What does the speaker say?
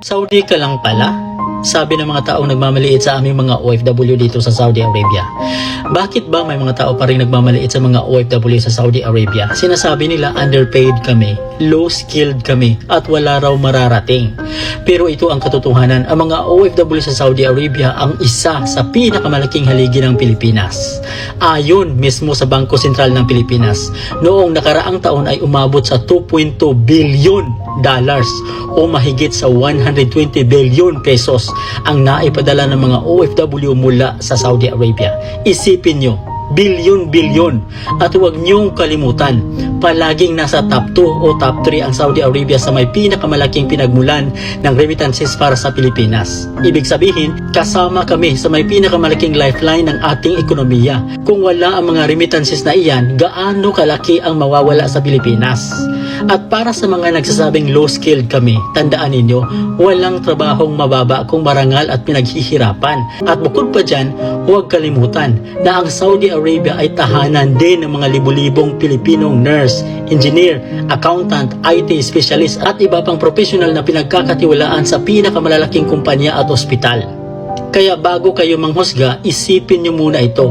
Saudi ka lang pala? Sabi ng mga taong nagmamaliit sa aming mga OFW dito sa Saudi Arabia. Bakit ba may mga tao pa rin nagmamaliit sa mga OFW sa Saudi Arabia? Sinasabi nila underpaid kami, low-skilled kami, at wala raw mararating. Pero ito ang katotohanan, ang mga OFW sa Saudi Arabia ang isa sa pinakamalaking haligi ng Pilipinas. Ayon mismo sa Bangko Sentral ng Pilipinas, noong nakaraang taon ay umabot sa 2.2 billion dollars o mahigit sa 120 billion pesos ang naipadala ng mga OFW mula sa Saudi Arabia. Isipin nyo, bilyon-bilyon. At huwag niyong kalimutan, palaging nasa top 2 o top 3 ang Saudi Arabia sa may pinakamalaking pinagmulan ng remittances para sa Pilipinas. Ibig sabihin, kasama kami sa may pinakamalaking lifeline ng ating ekonomiya. Kung wala ang mga remittances na iyan, gaano kalaki ang mawawala sa Pilipinas? At para sa mga nagsasabing low-skilled kami, tandaan ninyo, walang trabahong mababa kung marangal at pinaghihirapan. At bukod pa dyan, huwag kalimutan na ang Saudi Arabia ay tahanan din ng mga libu-libong Pilipinong nurse, engineer, accountant, IT specialist at iba pang professional na pinagkakatiwalaan sa pinakamalalaking kumpanya at ospital. Kaya bago kayo manghusga, isipin nyo muna ito.